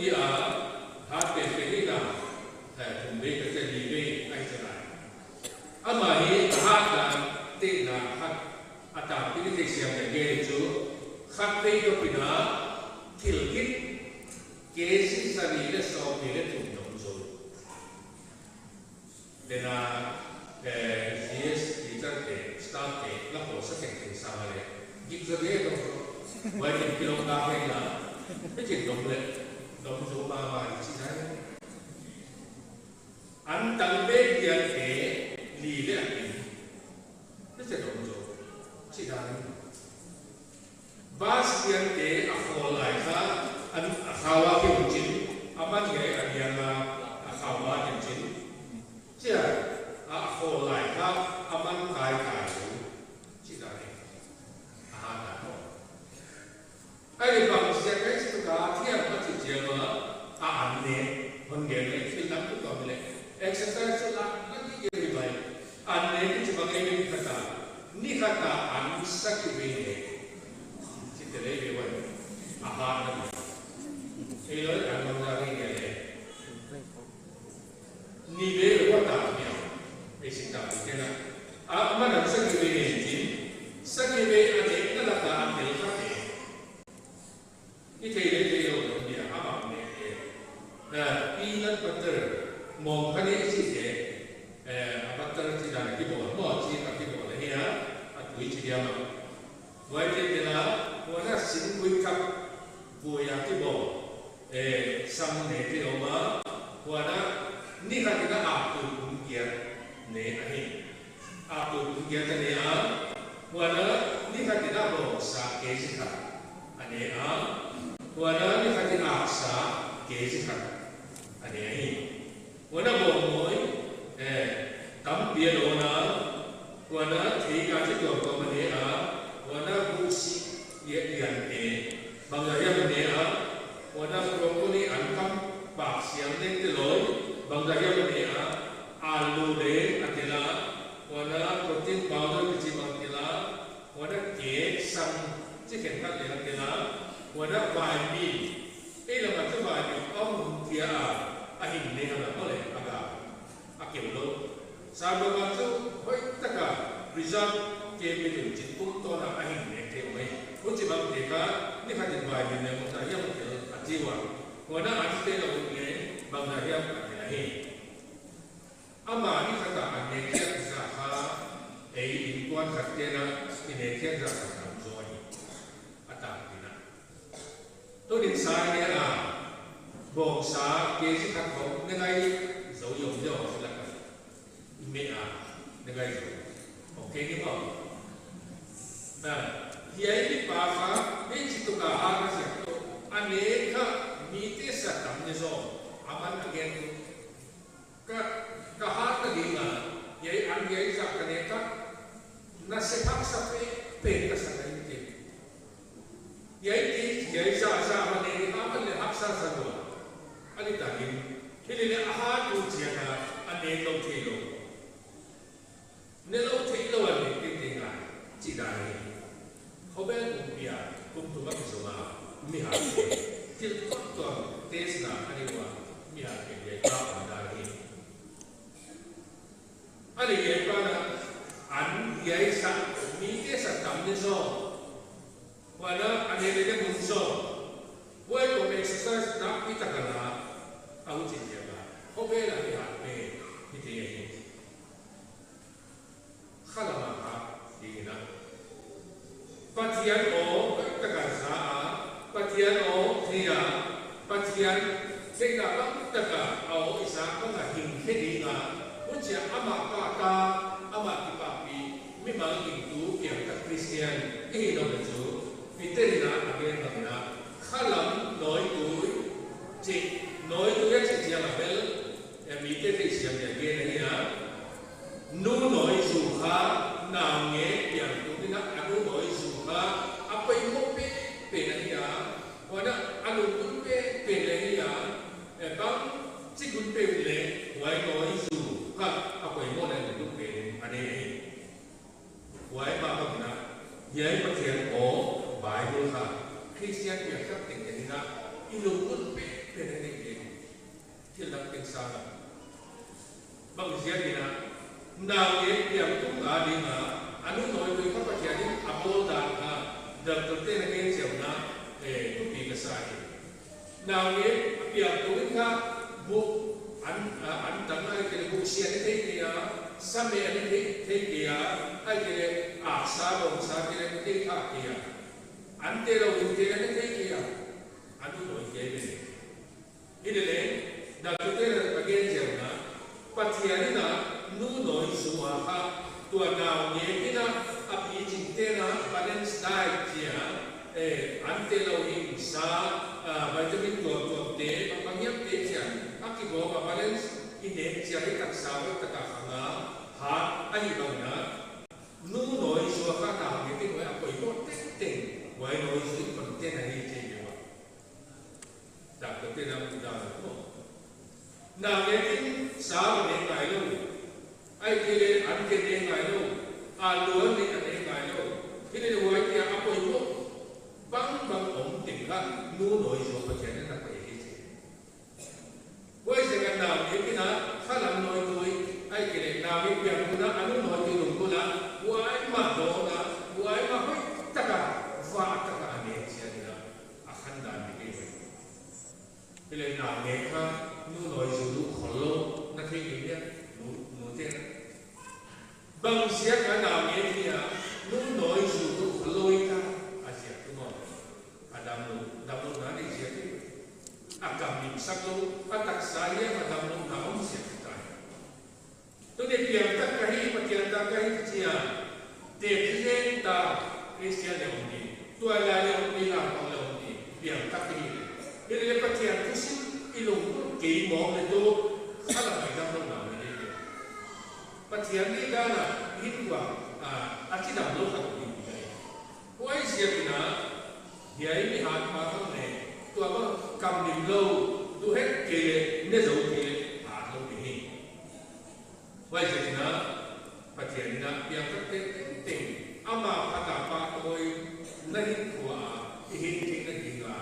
đi à hát về cái đi nào cùng với cái gì với anh sẽ lại mà hi hát là tên là hát ta cái xem cái ghê chú hát về cái pina thiểu kít cái gì sao đi để sau cái để tụi nó rồi để là CS thì chắc cái start cái là có sẽ thành sao này giúp cho cái đó vậy thì cái ông ta hay là cái chuyện đồng số ba bài chỉ thấy anh tăng bên tiền thế lì đấy cái chuyện đồng số chỉ thấy bas tiền thế afol lại ra anh khawa cái một chín aman cái anh yang khawa cái chín chứ afol lại ra aman cái chỉ thấy ai bằng sẽ cái sự cả theo các chỉ chiều mà anh này vấn đề này phải làm tốt hơn này exercise là cái gì vậy anh này cái bằng cái gì cả ni kata anh sắc cái gì này chỉ để lấy cái vậy anh này cái lời anh nói ra cái này ni về quá tạm nhau cái sự tạm cái này mà làm sắc cái gì này chỉ sắc cái gì anh này nó là anh này cái thế này rồi thì bạn này là peanut butter mong cái này gì thế butter thì là cái bộ mỏ chỉ là cái bộ này ha tuổi chỉ mà vậy thì là nó xin quý cấp vui cái bộ xong này thì mà nó ní cái nó áp từ cũng kia này áp từ cũng kia cái này nó ní cái nó bộ sa cái gì cả anh ấy wana ni kati aksa kesi kan ane ahi wana bomoi tam pia lona wana thika chi to ko mane wana busi ye yan bangaya mane wana brokoli ankam pa siang den te loi bangaya mane alu de atela wana protein powder chi mangila wana ke sam chi ken tak le atela wana vài mi đây là một cái vài mi ông kia hình này là có lẽ kiểu lâu sao mà bạn chú với tất cả result cái bên đường chính cũng to là hình này kiểu này cũng chỉ bằng để cả những cái tiền vài mi này một cái giống kiểu chi hòa wana anh đây là một cái bằng là giống cái này mà những cái cả anh này kia ra ha in quan khát kia là in này kia ra làm rồi tôi định sai nghĩa là bộ xã kế sĩ khắc phục nên ngay dấu dụng cho họ là mẹ nên ngay ok đúng không thì ấy bị bà phá nên chỉ tụi cả hai cái gì anh ấy khác mi tê sát tầm như rồi aman again cả hai cái gì mà vậy anh ấy ra cái này khác nó sẽ phát sắp về cái sản phẩm gì vậy sa mà này thì anh là hấp sa rồi anh ta nhìn khi này aha tu chia ra anh ấy đâu thấy đâu nên đâu thấy đâu anh ấy tiếng này chỉ là không biết cũng bia cũng tụi nó cái mà mi hạt thì có test là anh ấy qua mi hạt cái gì đó ở đây anh ấy qua là anh ấy sa mi cái sa tầm như rồi wana anh ấy cái bún sò, với một exercise đã bị tắc là ông chỉ việc là không biết là cái hạt về như thế này, khá là mắc thì na, phát triển ở tất cả xã, phát triển ở thì phát triển thế là tất cả ở xã có là hình thế gì mà, muốn chỉ ama kita pi, memang itu yang tak Kristian, ini đâu là chú. Vì thế là ở bên này là khá lắm nói tuổi chỉ chia là bên vì thế thì xem nhà bên này á nu nói dù khá nào ngheอย่างตรงนี้นะnu nói dù khá apa yang mau pe này á và đó anu pun pe này á bang chỉ kun pe này vậy nói dù khá apa yang mau này cũng pe anh ấy vậy mà bằng na vậy mà thiền ổ bài luôn ha Christian việc các tình hình là ilmu pun pe cái sao là bằng gì đi na nào cái điểm cũng là đi mà anh nói tôi không có chuyện gì apol đã được thực tế là cái chiều na để cũng bị cái sai nào cái điểm tôi khác bộ anh tận ai cái bộ xe cái kia sao mẹ cái kia ai cái sa đồng sa cái khác kia anh thế đâu cái kia anh nói cái này ini le da tu là again chiều na pathian na nu noi suwa ha tua nào nghe na api chinte na balance diet chia ante lo in sa vitamin tua te pangyap te chia akibo ka balance ine chia ke tak sa ta ka hanga ha ai ba na nu noi suwa ka ta nghe te ko apoi ko te wai noi su kon te na ni che yo da te na da ko nào nghe tin sao để ngài đâu ai kia ăn kia để ngài đâu lúa để ăn để ngài đâu cái này là kia áp bồi bốc bằng ống tiền khác nu nổi rồi có chuyện là phải cái gì với sự kiện nào như cái nào khá là nói tôi ai kia nào cái việc của nó anh nói cái đúng của nó với mà đó là với mà phải tất cả và tất cả anh em xem là khăn đàn cái gì cái này nào nghe ha nu nói rồi nu khó lâu nó thấy cái gì nu thế bằng xe cái nào nghe thì nu nói rồi nu khó lâu ta asia đúng không Adam lu nãy đi xe thì agam nim sắc lâu atak saya Adam lu nào ông xe cái tôi để tiền tất cả hi mà tiền tất cả hi chia để lên ta Christian này ông đi tôi là ông đi làm ông là ông đi tiền tất cả hi cái này bắt tiền cứ xin ilung kỳ mong để tôi khá là phải đâm đâu nào để đi bắt tiền đi ra là ít quá chỉ đâm lâu không đi vậy quay xe thì na vậy mới hạt mà không này tôi có cầm điểm lâu tôi hết kề nên rồi kề lâu đi quay xe thì na bắt tiền na biar các tình ama ada apa tôi nahi của hình thì cái gì là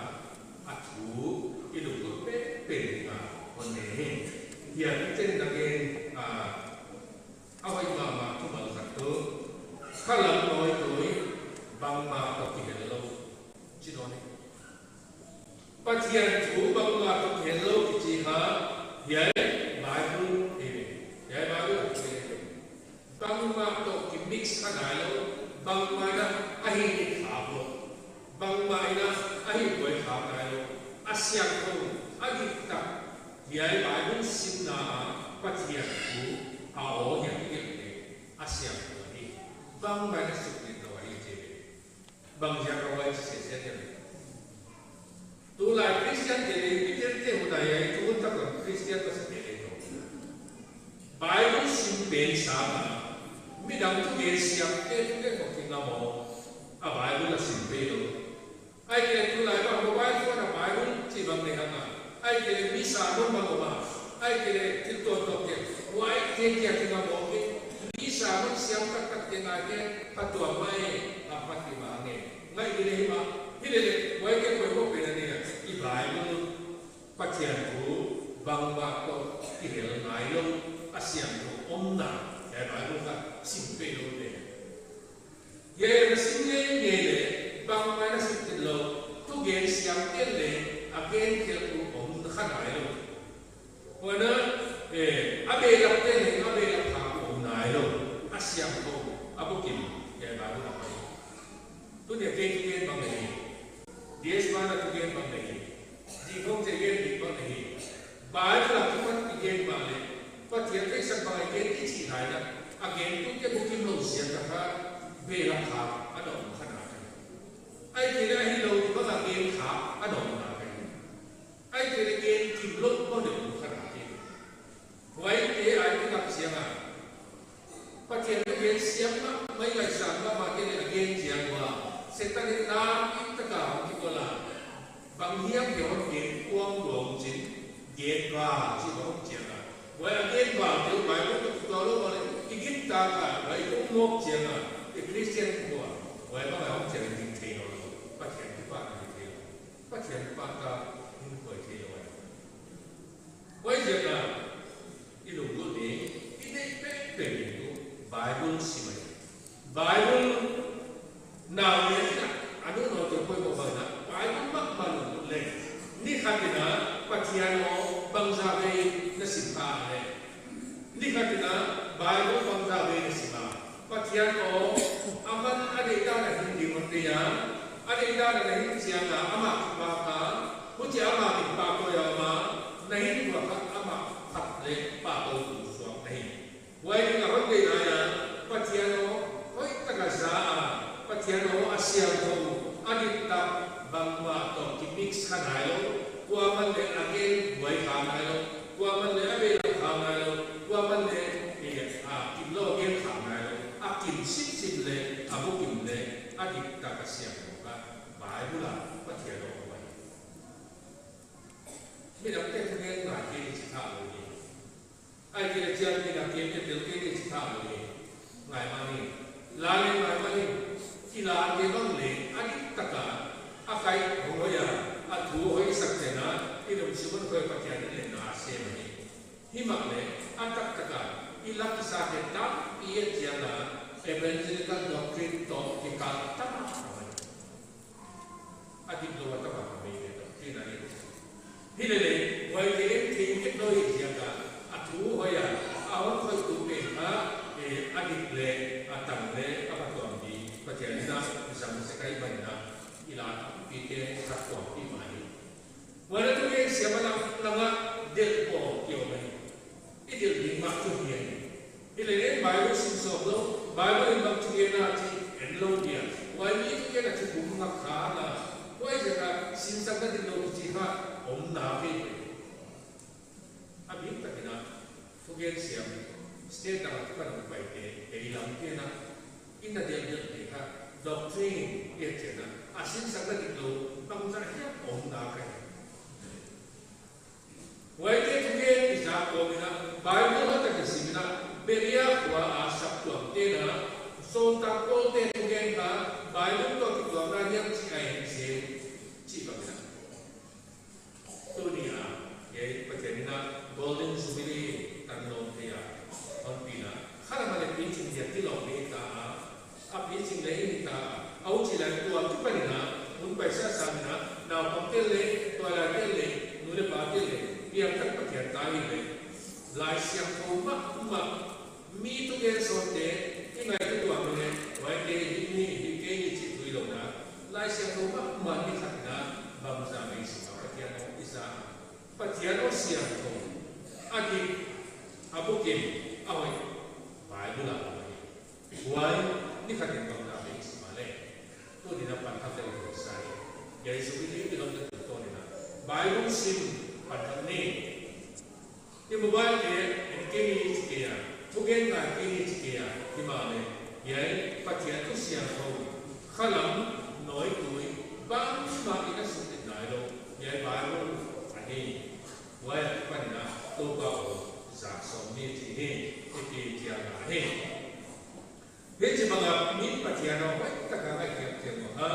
thủ ilung tôiเป็นคนนี้อย่างเช่นนักเรียนเอาไว้มาทุกวันสักตัวข้าหลังน้อยตัวบางมาตกที่เห็นเราจีนนี่ปัจจัยถูบางมาตกเห็นเราจีฮะใหญ่หมายถึงเองใหญ่หมายถึงเองบางมาตกที่มิกซ์ขนาดเราบางมานะไอ้หินขาบบางมานะไอ้หินป่วยขาได้เราอาเซียนเขาAgita, dia Bible sinna patian tu, awal yang ini Asia ini, bang banyak sekali tahu ini, bang jaga wajib sesuatu. Tu lah Kristen jadi kita budaya itu untuk Kristen tu sendiri tu. Bible simpen sama, midang tu dia siap kita kau tinggal mau, Bible lah simpen tu. Ai tu lah bang Bible tu ada Bible cibang lehana. Ai kele misa non magoma ai kele tilto toke wai ke kia tinga moke misa non siam tak tinga ke patua mai apati mange ngai ile ma ile wai ke ko pe ne i bible patian ku bangwa ko ile ngai lo asian ko onna e bible ka simpe lo de ye simle ye le bangwa na simte lo tu ge siam ke le again ke ku khăn lại luôn, rồi nữa, abe lập tên này, abe lập hàng ổn lại luôn, Asia không, abo kim, cái bài đó là vậy. Tôi nhớ cái bằng này, DS ba là cái bằng này, gì không thể cái bằng này, bài đó là cái bằng này, và thiệt cái sản phẩm cái chỉ lại là, again tôi cái bộ kim lâu xịn cả, về lập hàng, anh đồng khăn lại, ai thì là lâu thì có là game khá, anh đồng lại. Ai kể cái kim lốc bao nhiêu cũng khả năng vậy thì ai cũng gặp xiang phát triển cái xiang mấy ngày sáng mà cái này cái xiang mà sẽ ta đi làm tất cả những cái là bằng hiệp kiểu điện quang luồng chính điện vào chỉ có không xiang vậy điện vào thì bài cũng được đó luôn mà cái guitar cả vậy cũng một xiang cái Christian của vậy mà phải không xiang thì thế rồi phát triển cái bạn này thế phát triển cái bạn ta bây giờ là खातिना पथियानो बंजाबे नसिफा है नि खातिना बाइबल बंजाबे नसिफा पथियानो अमन अदेता ना हिंदी मतिया अदेता ना हिंदी सियाना अमा पापा कुछ अमा पापो यामा नहीं हुआ अमा खतले पापो सुआ नहीं वही ना होते ना या पथियानो कोई तकजा पथियानो आसिया को Adita bangma to mix kanayo kuaman le again boy kanayo kuaman le abe kanayo kuaman le kimlo again kanayo akin sit le abukim le adik takasya ka baibula patiano boy mira te ngel na ke chita lo ni ai ke chiam ni na ke te del ke chita lo ni ngai mani la le ngai mani ila ke bang le adik taka akai hoya atu hoi sakte na idum sibun koi patian le na se mani himale atak taka ilak sa ke ta iye tiana evangelical doctrine to ke ka ta adik do ta ba me de doctrine ani hilele wai ke thing ke do hi tiaka atu hoya awan koi tu pe ha adik le atang le apa to di patian na sam se kai ban na ila pike rakwa pi mai wala tu ke siapa langa del po kyo mai idil ding mak tu hian ile ne bible sim so lo bible in bak tu na ti en lo dia wai ni tu ke na chu bum mak kha na wai ja ka sim sa ka din lo chi ha om na pe abi ta ke na tu ke siam state ta ka na pai ke ilam ke na inda del del ke ha doctrine ye che na asin sakta itu bangsa kita om dah kan. Wajib juga bisa komina Bible ada kesimina beria kuah asap tuam tena sontak kote juga ka Bible tu kita orang yang cikai sih cipta. Tu dia ye percaya golden jubilee tanam dia on pina. Kalau mana pitching dia tilok kita, pitching lain kita. Au chỉ là tua tu pa na un paisa samna na pakte le to la ke le nu le ba ke le piam tak pa kya tai le lai siam ko ma mi tu ke so te ki ngai tu tua me wai ke ni ke ni chi tu lo na lai siam ko ma ni khat na bam sa me si pa kya no isa pa kya no siam ko adi abu ke awai bai bula wai ni khat ni bam tu di dapat kata itu saya. Jadi sebelum kita berdoa ni na, Bible sim pada ni, di mobile ni kini cikaya, bukan nak kini cikaya, di mana? Jadi pakai tu siang kau, kalam noi kui, bang bang kita sudah naik. Jadi Bible ani, wajib pada tu kau zaksom ni cikini, cikini tiada ni. Jadi bagaimana ni patiano baik tak kaya kiam ha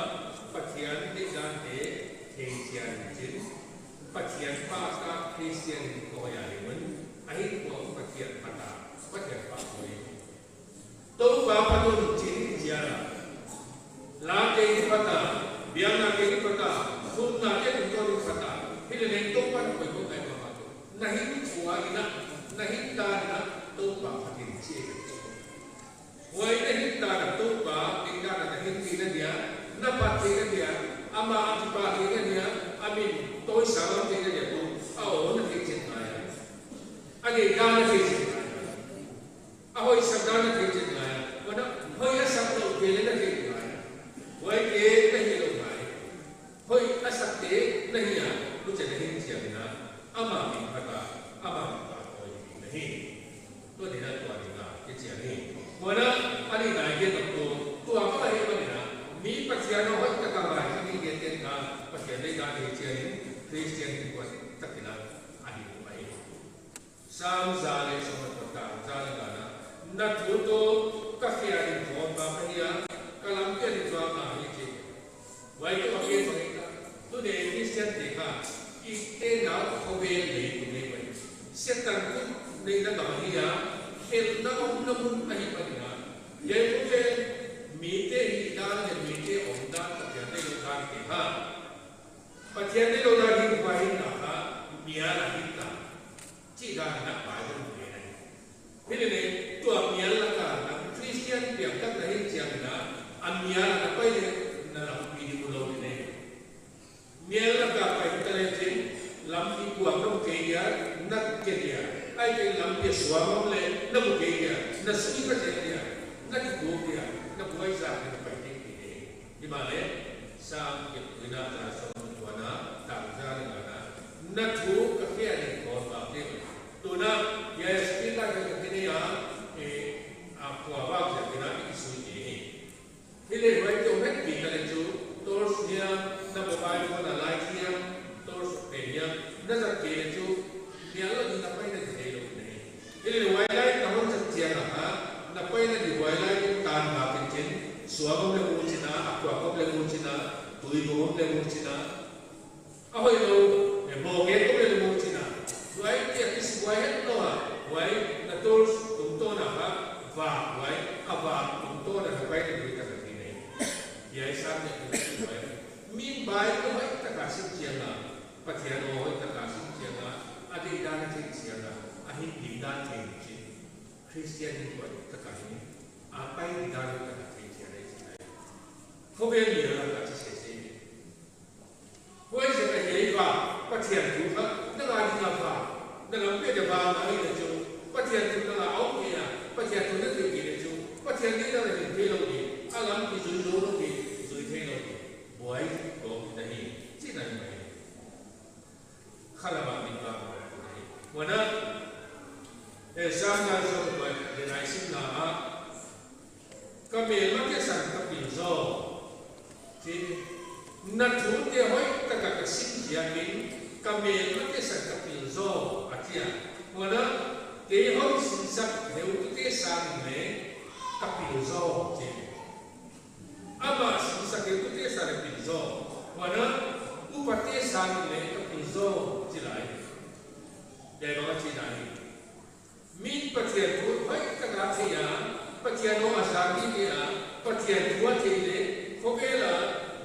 patian ni dan Christian jin patian pasta Christian ko ya limun ai ko patian pata patian pa ko to ba pa to jin jara la ke pata biang na ke pata sun na ke to ni pata hile ne to pa ko ko kai pa to nahi chua ina nahi ta na to pa patin chi wai nahi ta na to pa tinggal na hindi na dia napati na dia ama atipati na dia amin tôi sao thì cái gì cũng ở nó thì chuyện này anh ấy ra nó thì chuyện này hồi sao ra nó thì chuyện này và nó hơi nó sắp đầu tiên nó thì chuyện này với cái gì đâu phải hơi nó sắp thế nó gì à lúc chạy đến chuyện này ama mình phải là ama mình phải thôi này tôi thì nó tôi thì là cái chuyện này và nó anh ấy nói cái tôi apa lagi mana mi pasiano hot kakabai ini dia na pasiano ida Christian buat tak kena ahli baik sam zale sama kota zale kana na tuto kafir ini buat apa dia kalam dia itu apa ini wai tu pakai mereka tu dia Christian dia ite na kobe ni baik setan tu dia nak dia el na umum ahli baik ya itu mite hidan dan mite onda patian de lokan ke ha patian de lokan ke bahin na cái làm việc xóa bóng lên nó một cái gì nó suy cái gì à nó cái cuộc gì nó quay ra cái bài tiếng gì thì mà đấy sang cái người nào ra xong rồi nó tạo ra được là nó thu cái kia này còn vào tiếng tụi nó yes cái này à quả bao giờ cái nó cái suy gì thế nên vậy tôi hết bị cái chú tôi nhớ nó mobile phone là like nhá tôi để nhá nó ra kia chú nhớ là đi tập cái này rồi này thế nên vậy lại nó không chặt chẽ là na pay na di way lai tan ma kin chin suwa kom le mun china akwa kom le mun china tui kom le mun china a hoi lo e bo ge kom le mun china way ti is way no a way na tol tum to na ha va way a va tum to na pay na di ka ti nei ya sa ne ki way min bai ko mai ta ka sin chiang na pathian o hoi ta ka sin chiang na adi da na chi chiang na a hi di da chi Christian itu ada kami apa yang dalam kata Christian itu kau biar dia lah kata sesi kau ini sebenarnya apa patian tu kan dengan apa dengan beda bahasa ini tu patian tu dengan awak ni patian tu dengan begini tu patian ni dengan begini lagi alam itu dulu lagi itu lagi buai kau ini cina ini kalau bagi apa mana sang ngàn sông bờ để lại sinh là các miền bắc cái sản các biển gió thì nát thú thì hỏi tất cả các sinh chia miền các miền bắc cái sản các biển gió à chị à mà đó cái hỏi sinh sắc nếu cái sản này các biển gió chị ama sinh sắc nếu cái sản các biển gió mà đó upati sản này các biển gió chị lại để nó chị lại min patian tu hai ka ga thia patian no asami dia patian tu thi le ko ke la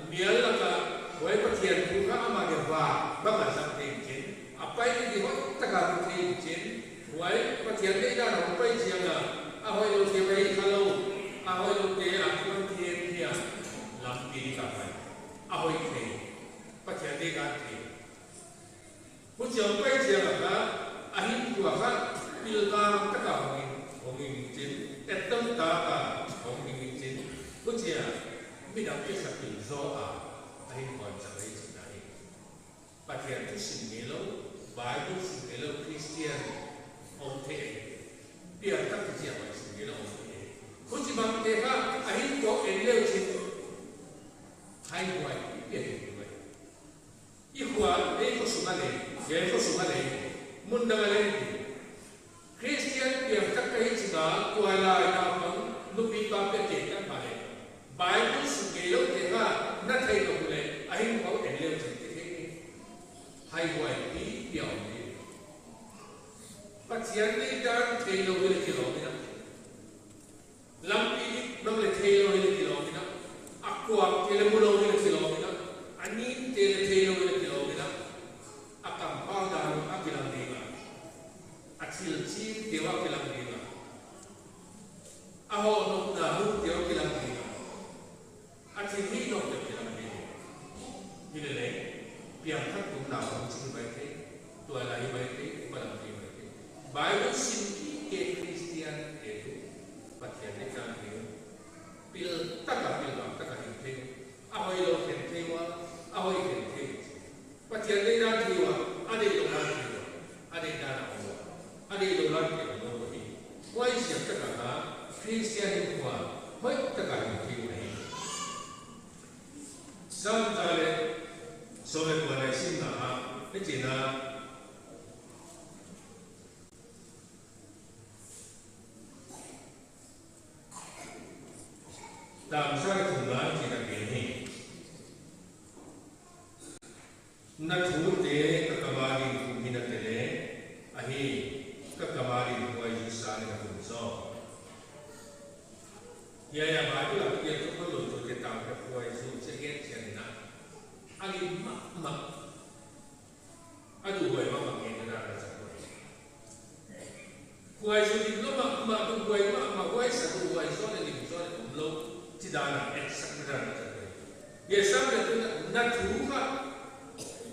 mial la ka wai patian tu ka ama ge wa ba ma sam te chin apai ni di ho ta ga thi chin wai patian le da no pai chiang la a hoi lo se bai khalo a hoi lo te a kun thien thia lam pi ka pai a hoi the patian le ga thi hu chiang pai chiang la ka a hi tu ka Bila tất cả của mình chính, tất cả của mình chính, có gì à? Mình đã biết là tự do à? Anh còn chẳng thấy gì này. Và hiện tôi xin nghe lâu, bài tôi xin nghe lâu Christian ông thế. Bây giờ tất cả gì à? Bài xin nghe lâu ông thế. Có gì bằng thế ha? Anh có em leo trên hai ngoài biết như vậy. Ít quá, đây có số này, đây có số này, muốn đăng lên. Christian yang tak kait juga kuala ina pang nubi pa pe ke kan bale Bible sugelo ke ha na thai ko le ai ko en le chi ke hai wai ti piao ni pathian ni dan thai lo le ki lo ni na lam pi bang le thai lo le ki lo ni na akwa ke le mu lo le ki lo ni na ani te le thai lo le ki lo ni na akam pa da lo akilam ni Acil dewa kilang dina, aho nok dahu dewa kilang dina, acil ni nok dewa kilang dina. Ini le, piang tak pun dahu cing baik, tua lagi baik, balang baik. Bible sinki ke Christian itu, patian dekan itu, pil tak pil hente, aho ilo hente wa, aho hente. Patian dekan jiwa, ada ilo jiwa, ada dana. Ada yang lain yang menurut ini, wajib siapa kata Kristian itu baik tekan itu ini. Sampai sore bulan Isna, Cina dalam satu bulan Cina ini, nak huruf kekabari minat ini, ahi kekabari buai jusan dengan bungso. Ya baru lah dia tu perlu tu kita tahu buai jusan sekian cina. Agi mak, aduh buai mak ini dah rasa buai. Buai jusan itu mak tu buai buai satu buai jusan ini jusan belum tidak ada eksak dah rasa buai. Ya sampai tu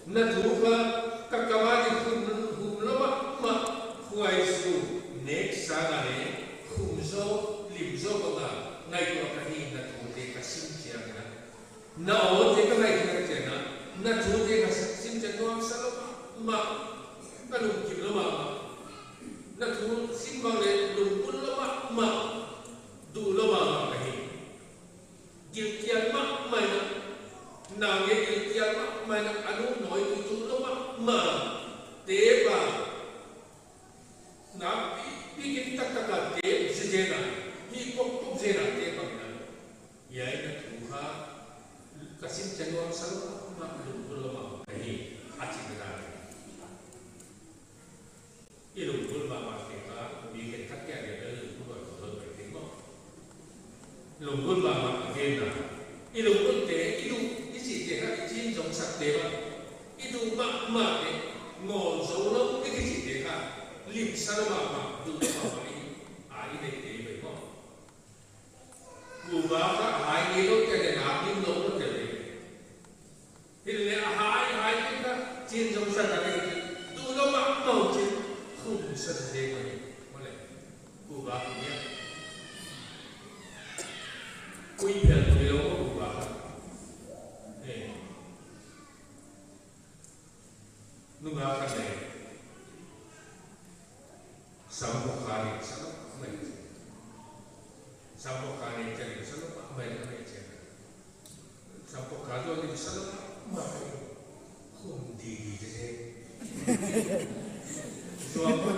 nak tuha kekabari pun belum mak buai các lùng kịp lắm mà nó thu xin bằng lên lùng quân lắm mà đủ lắm mà cái gì kiều kiệt mắc mày nào nghe kiều kiệt mắc mày anh muốn nói từ đủ lắm mà tế bà na pi tak tak ka te sejena hi kok zena te pamina yai na tuha kasim changwang sal ma lulama kahi achi na ilung bulma ma ke ka bi ke thak ya de lu ko ko ko ke mo lung bulma ma ke na ilung bul te ilu isi te ka chin jong sak te ba ilu ma te ngo zo lo ke isi te ka lim sarwa ma du ma mai ai de te be ko ku ba ka ai ni lo ke de na lim lo lo te le ile hai ka chin jong sak ka du lo ma mo chin khum sa de ko ni mo le ku ba ku ya ku i pe ko lo ku ba nu ba ka le Sampokane salok mai sampokane jadi salok mai mai jadi sampokado di salok mai hundi jadi suapa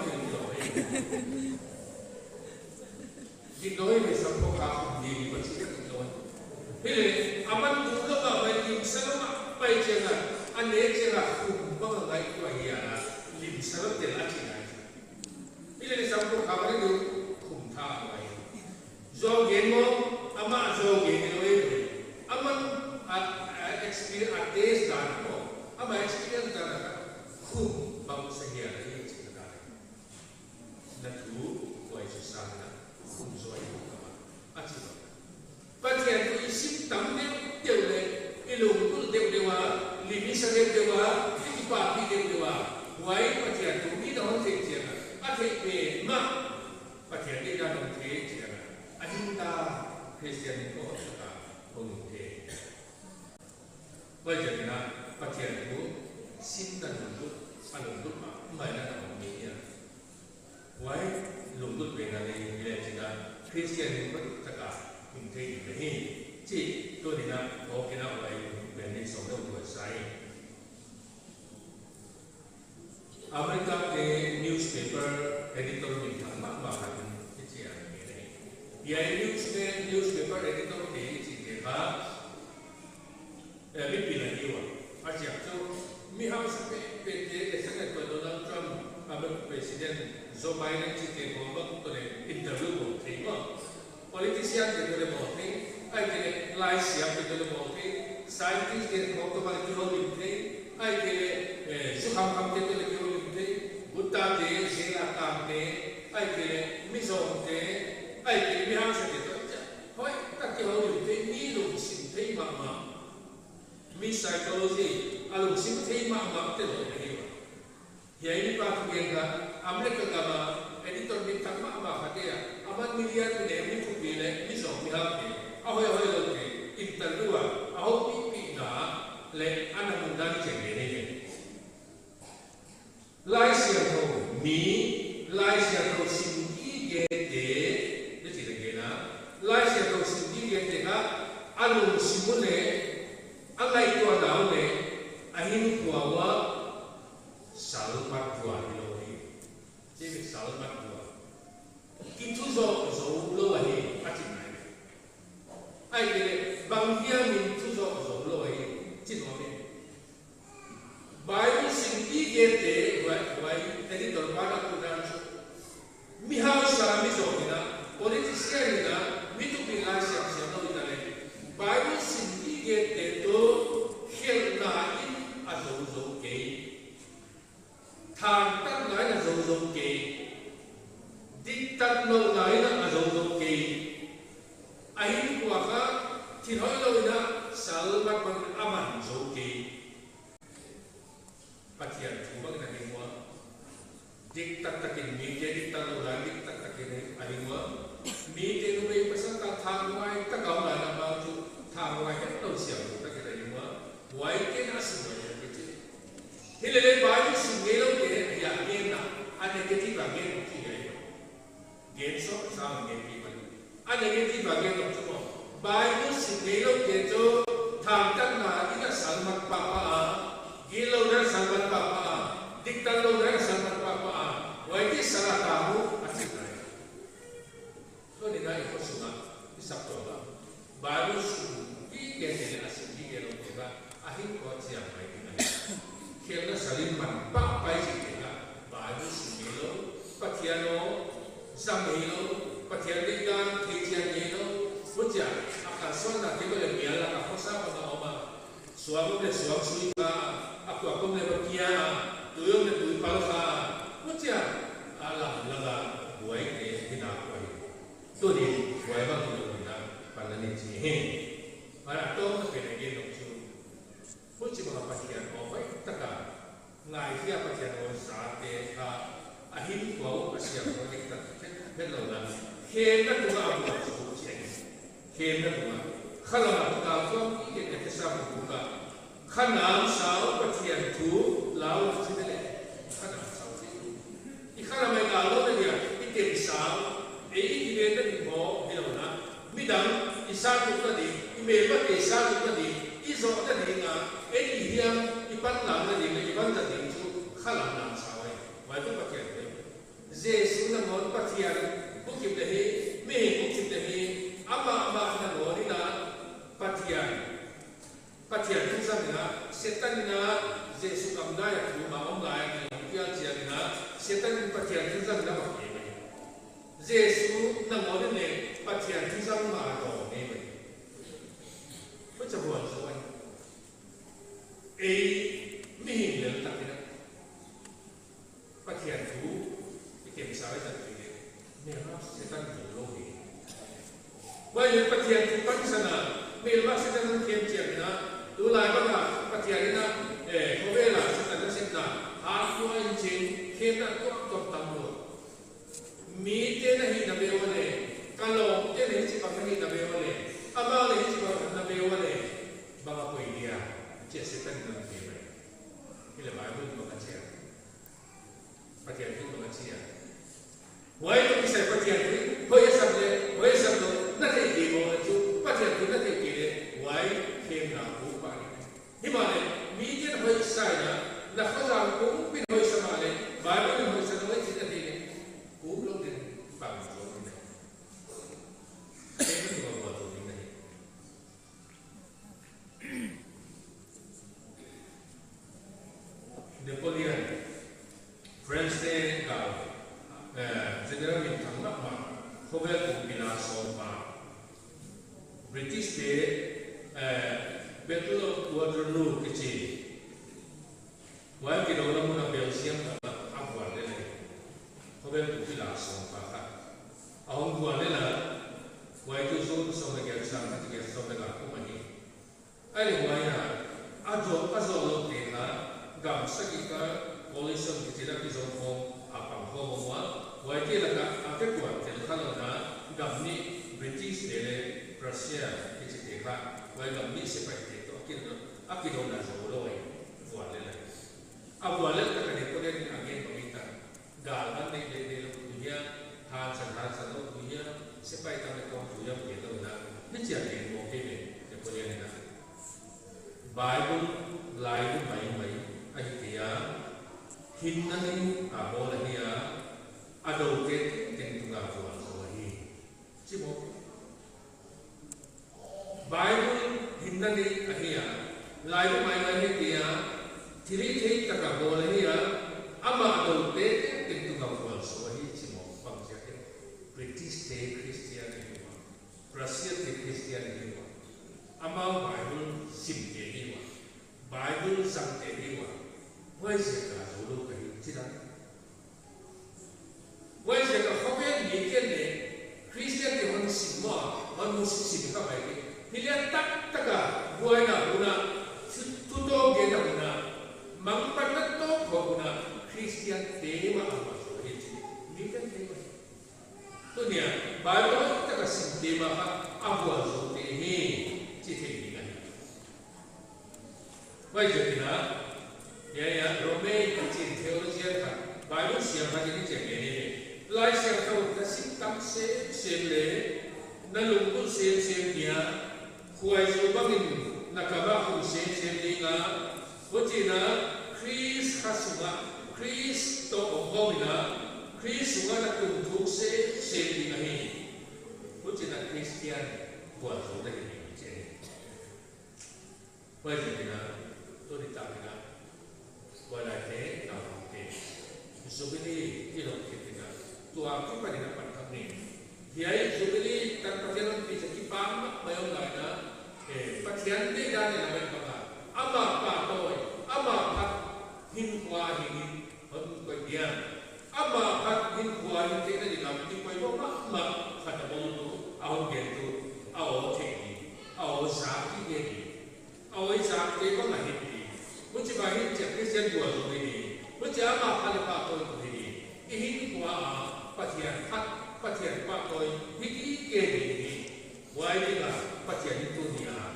di doi di sampokado di masih di doi hele aman dulu apa di salok mai jadi ane jadi humbang lagi tuh ya lim salok jadi ini sampai kabar itu kumta lagi. Jogen mo, ama jogen itu ini. Aman experience ates dan mo, ama experience dan apa? Bagus saja ini cerita. Natu, kau itu sana, zoe itu apa? Acik. Bagian itu isi tampil dewa, ilmu dewa, limisa dewa, tiba dewa. Wai bagian itu ini orang kecil. Ate be ma pakai dia dalam kerja, ahinta Kristian itu suka pengukir. Wajah kita pakai itu sinta lembut, alembut mana orang ini. Wai lembut benari dia kita Kristian itu suka pengukir ini. Jadi tu dia orang kita wai benari semua buat saya. Amerika के newspaper editor भी था बाहर की चीज़ है ये newspaper editor के चीज़ का भी पिलानी हुआ आज तो मिहाम सबे पेटे ऐसा कि डोनाल्ड ट्रम्प अमेरिकी प्रेसिडेंट जो बाइडेन चीज़ को बहुत तो ने इंटरव्यू होते हैं पॉलिटिशियन के लिए होते हैं आई के लिए लाइसिया के लिए होते हैं साइंटिस्ट के लिए तो बारे में होते हैं आई के लिए सुखाम के लिए Buddha de, Zera Tam de, ai ke Mizong de, ai ke Mihang sa de to. Hoi, ta ke ho yu de ni lu sin thei ma ma. Mi psychology, alu sin thei ma ma te lo de wa. Yai ni pa tu gen ga, amle ka ga ma, editor ni tak ma ma ha de ya. Aman media tu ne mi ku bi le, Mizong Mihang de. Ahoi hoi lo de, interview a, aho pi na le anamunda ni chen de ne. Lai sia to mi, lai sia to sindi ge de, ni ti ge na. Lai sia to sindi ge de ga, alu simule, angai to dau le, ahin tua wa, salmat tua ni lo ni. Jadi salmat tua. Itu zo lo ahi, aci nai. Ai ke bang dia min tu zo lo ahi, cin lo ni. Bible sindi ge de wai tadi dorpada kudan mihau sarami zogina politician ina mitu pilai siap no itale Bible sindi ge de to helna in azo ke thang tan nai na zo ke dik tan no nai na azo ke ahin kwa ka thinoi lo ina salmat man aman zo ke Patian cuma kita semua diktat takin media diktat orang diktat takin alimwa media tu baik pasal tak thangwai tak kau lah nama tu thangwai kan tahu siapa tak kita semua wai ke nasi banyak kecil. Hilal bayi sungguh lo ke ya salah tahu asik naik. So ni naik kosong isap toga. Baru suki kene asik kene toga. Akhir kau siap baik naik. Kena saling mampak baik kita. Baru sumelo, patiano, samelo, patiano dan kecianelo. Bukan akan soalnya kita boleh biarlah apa sahaja nama. Suami boleh suami suika, aku boleh berkia, tuyul boleh tuyul palka. Bukan alam laga buai ke tidak buai. Tu ni buai bang tu kita pada ni sih. Pada tu kita lagi nak Puji mengapakan orang tak ngai dia pakai orang saat dia akhir kau asyik orang kita berulang hendak buat apa puji hendak buat kalau kita kau ini kita buka kanam sahau pakai tu laut sini kanam sahau ikhlas mereka lalu dia itu sahau ini kita ni mau berulang midang isah tu tadi imelba isah tu tadi iso tadi ngah ini dia iban lam tadi iban tadi tu kalam lam sawai wajib pakai tu Yesus nama pakai bukit deh bukit deh apa nama ni na pakai tu sana setan na Yesus kamdaya tu maom gaya dia jadi na setan pakai tu sana pakai Yesus nama ni pakai tu sana ada ni macam apa sawai mihin yang tak kena pakaian tu ikan besar itu tidak mereka setan dulu ni banyak pakaian tu pada sana mereka setan kian na dulai bapa pakaian na kobela setan setan aku anjing kita tu tamu mite nahi nabe wale kalau dia nahi cepat nahi nabe wale amal nahi cepat nabe wale bapa kau dia setan dalam diri. Bila Bible mengajar, pakaian itu mengajar. Why itu bisa pakaian itu? Why sabda, nanti demo itu pakaian itu nanti kiri. Why kena bukan? Di mana? Media why saya nak orang pun pun why sama le. Bible why sama why tidak diri. Belum diri bangun ini. Ini juga buat ini. Napoleon, French day kau, General Bintang Mak, Kobel Bina Sompa, British day, Battle of Waterloo kecil, Wah kita orang mula Belgium apa ada ni, Kobel Bina Sompa, Ahong buat ni lah, Wah itu sama dengan sama dengan aku ni, ada wah ya, ajo lo tena. Gam sakika polisi kita kisah hong apa hong wah, wajib laga apa kuat telkal na gam ni British dele Rusia kita teka, wajib gam ni seperti itu akhirnya na jauh buat lele, buat lele kita ni boleh ni agen peminta, galan ni dele dunia hansan dunia seperti kami kau dunia begitu na, ni jadi mungkin ni boleh ni na, Bible lain baik Ahitia, hinnanin abolahia, adoket tentulah jual sawahi. Cimo, Bible hinnanin ahia, lain main dia, tiri tak abolahia, ama adoket tentulah jual sawahi. Cimo, bangsa British day Christian ini, Russian day Christian ini, ama Bible simple ini, Bible sampai ini. Why is it that you look at it today? Why is it that how can you get the Christian they want to see more, want to see the cover? Dia tak buai na guna, tuto gena guna, mangpat to guna Christian tema apa so itu, ni kan tema. Tu ni, Bible tak kasih tema apa so ini, citi ni kan. Why is it that? Ya, Romain kecil teologi kan, Bible siapa jadi cakap ni, lai siapa tahu kasih tak sebele, nalungkul sem dia, kuai subangin nakabahu sem dia, Butina Chris Hasuma, Chris to Omina, Chris suka na kum thuk se di ngahi bu chỉ là Christian của số đây mình chế bây giờ thì là tôi đi tạo là gọi là thế nào thế số cái đi đồng thì là tôi cũng phải là bản thân mình thì ấy số cái đi tăng phát triển thì sẽ kịp bám mấy ông lại đó để phát triển đi ra thì là mình bảo là ama tôi ama phát hin qua hình hơn quay tiền ama phát hin qua hình thế này thì làm như quay bóng mà phát là bóng đó ao biển tu ao thế đi ao sáng đi cái đi ao ấy sáng thế có là hình đi muốn chỉ bài hình chẳng cái dân của rồi đi muốn chỉ ama phát là tôi rồi đi cái hình qua phát triển qua tôi cái cái đi ngoài đi là phát triển tu đi là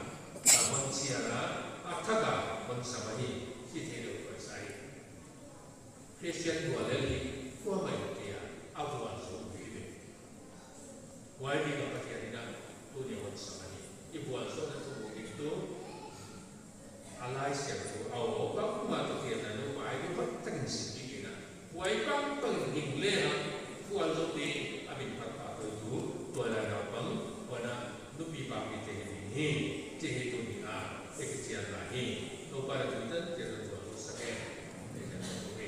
mình chia là thắc là mình sao mà đi chỉ thế được phải sai Christian của lên đi qua mày kia ao của anh số đi đi ngoài đi là phát triển là tu đi mình sao mà đi cái của anh số là tu đi tu alai xem tu ao các mà thực hiện là nó phải cái phát triển sự gì kia ngoài các phần hình lên của anh số đi à mình phát phát tu tu là nào bằng gọi là lúc bị bảo bị thế này chỉ hệ tu đi à cái chuyện là hi tôi phải là chúng ta chỉ là做实践để cho nó ok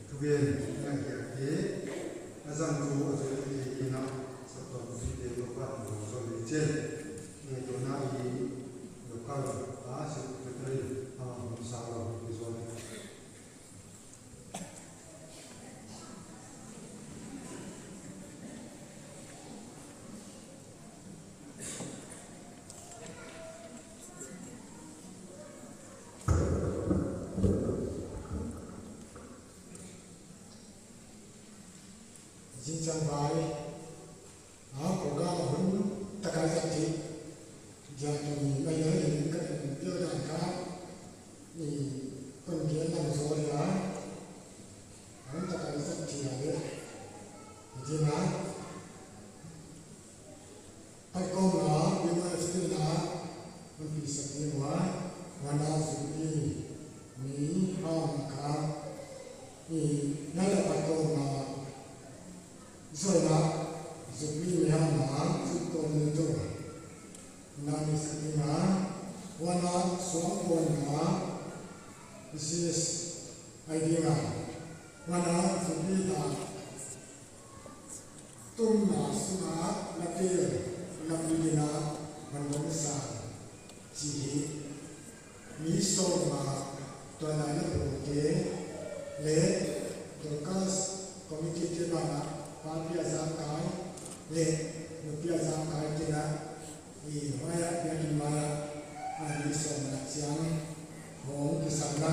tu viên yang kia thế azam tu ở dưới thì nó sẽ có một cái điều quan trọng rồi bên trên người tôi nói thì được coi là sự thực tế làm sao rồi cái rồi Trong bài của các huấn tất cả các chị giờ thì bây giờ thì các tiêu đàn cá thì con kia làm số thì là tất cả các chị là biết thì là tay công là bây giờ sẽ là mình bị sập như hóa và đã sử dụng mỹ hồng cá thì nó là tay công là rồi là giúp mình làm mà giúp con mình做那你是你嘛我那双关嘛是 idea 我那是你的东马是嘛那边那边那มันต้องสร้างจีมีโซมาตัวนั้นโอเคเลตัวก็คอมมิชชั่นที่มาPia Zakai, le Pia Zakai kena di Maya yang Maya di sana siang hong di sana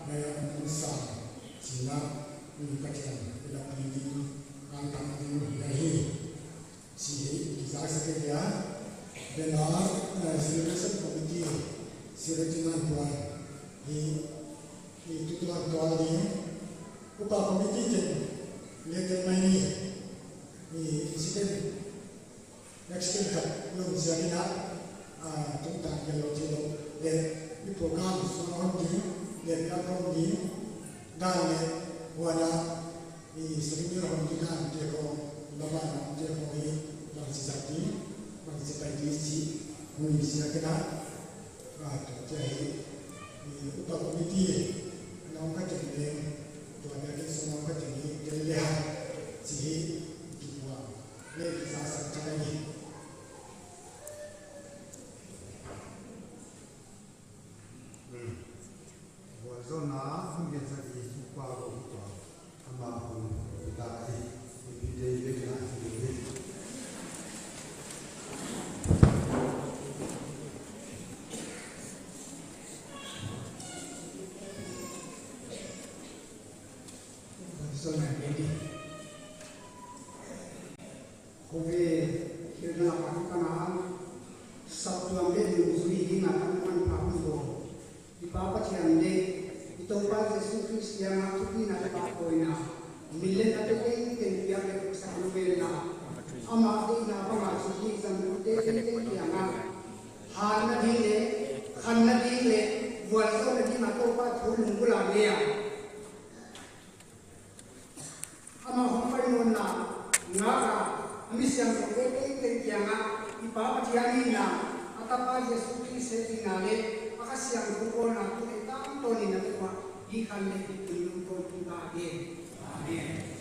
Maya Musa Cina di kajian tidak tinggi angkat tinggi dahi si kisah sekian benar serius komiti serius tuan di tuan ini upah komiti jadi lihat ini incident next thing that will be chúng ta nhận được chế độ để cái program số nó đi để các công ty đang để qua là thì sẽ như là công ty đang để có làm bạn để có cái làm gì giải trí làm gì bài trí gì người sẽ cái đó và tổ chức thì cũng có công ty nó phát triển lên rồi cái số nó phát triển lên để chỉ nên ra sân chơi này và do nó không biết ra gì qua rồi mà hùng đại thì đây đây là gì sau này đi Kowe kena pakai satu ambil uzuri hingga teman pakai di papa cian de itu pas Yesus Kristus yang aku ni nak pakai na milen ada yang biar kita bisa berubah ama de na apa suci sampai de yang hana dile buat so lagi nato pa thulung gula dia ama hompai nona ngaka misiam roke te kianga ipa patiani na atapa Yesus Kristus tinale akasiang ko na tu tam to ni na kwa ikan le tulung to amen.